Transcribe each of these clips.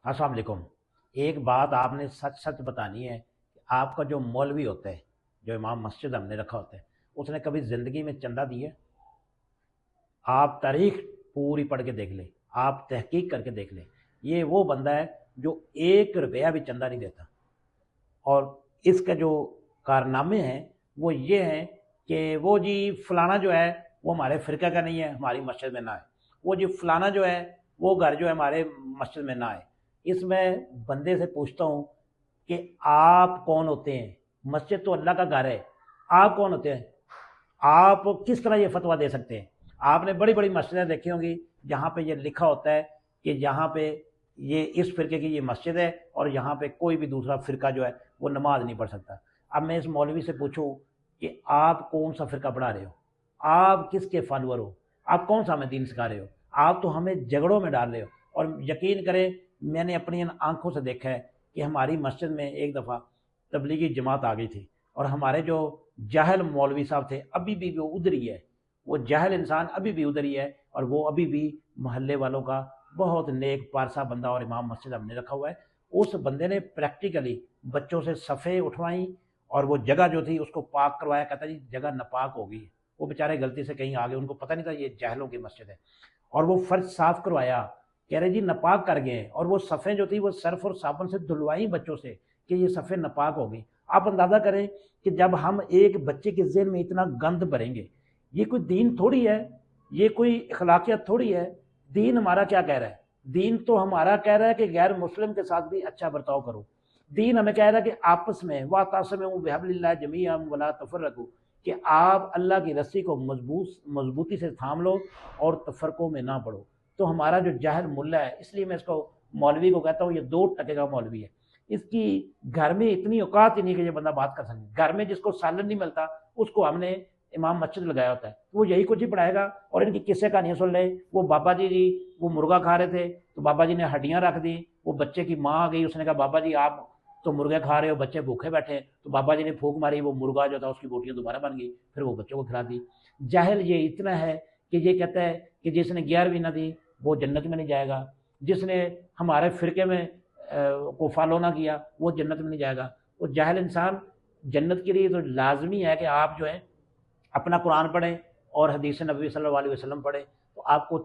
अस्सलाम वालेकुम। एक बात आपने सच सच बतानी है कि आपका जो मौलवी होता है, जो इमाम मस्जिद हमने रखा होता है, उसने कभी ज़िंदगी में चंदा दिया है? आप तारीख पूरी पढ़ के देख लें, आप तहकीक करके देख लें। ये वो बंदा है जो 1 रुपया भी चंदा नहीं देता। और इसका जो कारनामे हैं वो ये हैं कि वो जी फलाना जो है वो हमारे फ़िरक़े का नहीं है, हमारी मस्जिद में ना आए। वो जी फलाना जो है वो घर जो है हमारे मस्जिद में ना आए। इसमें बंदे से पूछता हूँ कि आप कौन होते हैं? मस्जिद तो अल्लाह का घर है, आप कौन होते हैं? आप किस तरह ये फतवा दे सकते हैं? आपने बड़ी बड़ी मस्जिदें देखी होंगी जहाँ पे ये लिखा होता है कि यहाँ पे ये इस फिरके की ये मस्जिद है और यहाँ पे कोई भी दूसरा फिरका जो है वो नमाज नहीं पढ़ सकता। अब मैं इस मौलवी से पूछूं कि आप कौन सा फिरका पढ़ा रहे हो, आप किसके फॉलोअर हो, आप कौन सा हमें दीन सिखा रहे हो? आप तो हमें झगड़ों में डाल रहे हो। और यकीन करें, मैंने अपनी इन आंखों से देखा है कि हमारी मस्जिद में एक दफ़ा तबलीगी जमात आ गई थी और हमारे जो जाहल मौलवी साहब थे अभी भी वो उधर ही है। वो जाहल इंसान अभी भी उधर ही है और वो अभी भी मोहल्ले वालों का बहुत नेक पारसा बंदा और इमाम मस्जिद हमने रखा हुआ है। उस बंदे ने प्रैक्टिकली बच्चों से सफ़े उठवाई और वो जगह जो थी उसको पाक करवाया। कहता जी जगह नापाक हो गई। वो बेचारे गलती से कहीं आ गए, उनको पता नहीं था ये जाहलों की मस्जिद है। और वो फर्श साफ करवाया, कह रहे जी नापाक कर गए। और वो सफ़े जो थी वो सर्फ और साबुन से धुलवाई बच्चों से कि ये सफ़े नापाक हो गई। आप अंदाज़ा करें कि जब हम एक बच्चे के ज़हन में इतना गंद भरेंगे, ये कोई दीन थोड़ी है, ये कोई अखलाकियत थोड़ी है। दीन हमारा क्या कह रहा है? दीन तो हमारा कह रहा है कि गैर मुस्लिम के साथ भी अच्छा बर्ताव करो। दीन हमें कह रहा है कि आपस में वातसिमू बिहब्लिल्लाहि जमीअन वला तफर्रकू, कि आप अल्लाह की रस्सी को मजबूती से थाम लो और तफरकों में ना पड़ो। तो हमारा जो जाहिल मुल्ला है, इसलिए मैं इसको मौलवी को कहता हूँ ये 2 टके का मौलवी है। इसकी घर में इतनी औकात ही नहीं कि ये बंदा बात कर सके। घर में जिसको सालन नहीं मिलता उसको हमने इमाम मस्जिद लगाया होता है, वो यही कुछ ही पढ़ाएगा। और इनकी किस्से कहानियाँ सुन ले। वो बाबा जी वो मुर्गा खा रहे थे तो बाबा जी ने हड्डियाँ रख दी। वो बच्चे की माँ आ गई, उसने कहा बाबा जी आप तो मुर्गे खा रहे हो, बच्चे भूखे बैठे। तो बाबा जी ने फूंक मारी, वो मुर्गा जो था उसकी बोटियाँ दोबारा बन गई, फिर वो बच्चों को खिला दी। जाहिल ये इतना है कि ये कहता है कि जिसने 11वीं ना दी वो जन्नत में नहीं जाएगा, जिसने हमारे फिरके में को फॉलो ना किया वो जन्नत में नहीं जाएगा। वो जाहिल इंसान जन्नत के लिए तो लाजमी है कि आप जो है अपना कुरान पढ़ें और हदीस नबी सल्लल्लाहु अलैहि वसल्लम पढ़ें, तो आपको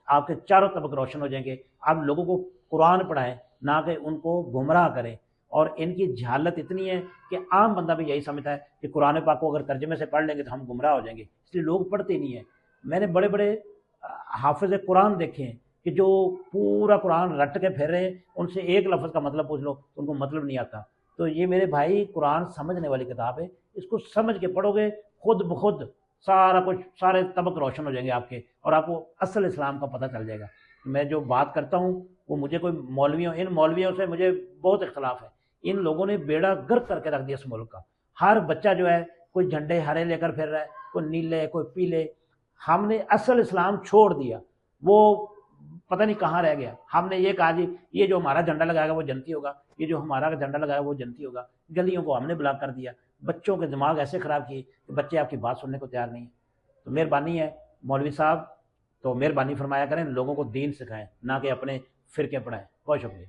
आपके चारों तबक रोशन हो जाएंगे। आप लोगों को कुरान पढ़ाएं, ना कि उनको गुमराह करें। और इनकी जहालत इतनी है कि आम बंदा भी यही समझता है कि कुरान पाक को अगर तर्जमे से पढ़ लेंगे तो हम गुमराह हो जाएंगे, इसलिए लोग पढ़ते नहीं है। मैंने बड़े बड़े हाफिज कुरान देखे हैं कि जो पूरा कुरान रट के फिर रहे हैं, उनसे एक लफ्ज़ का मतलब पूछ लो तो उनको मतलब नहीं आता। तो ये मेरे भाई कुरान समझने वाली किताब है, इसको समझ के पढ़ोगे खुद ब खुद सारा कुछ, सारे तबक रोशन हो जाएंगे आपके और आपको असल इस्लाम का पता चल जाएगा। मैं जो बात करता हूँ वो मुझे कोई मौलवियों इन मौलवियों से मुझे बहुत इख्तलाफ है। इन लोगों ने बेड़ा गर्क करके रख दिया इस मुल्क का। हर बच्चा जो है कोई झंडे हरे लेकर फिर रहा है, कोई नीले कोई पीले। हमने असल इस्लाम छोड़ दिया, वो पता नहीं कहाँ रह गया। हमने ये कहा जी ये जो हमारा झंडा लगाएगा वो जनती होगा, ये जो हमारा झंडा लगाएगा वो जनती होगा। गलियों को हमने ब्लॉक कर दिया, बच्चों के दिमाग ऐसे ख़राब किए कि बच्चे आपकी बात सुनने को तैयार नहीं है। तो मेहरबानी है मौलवी साहब, तो मेहरबानी फरमाया करें, लोगों को दीन सिखाएं, ना कि अपने फ़िरके पढ़ाएं। बहुत शुक्रिया।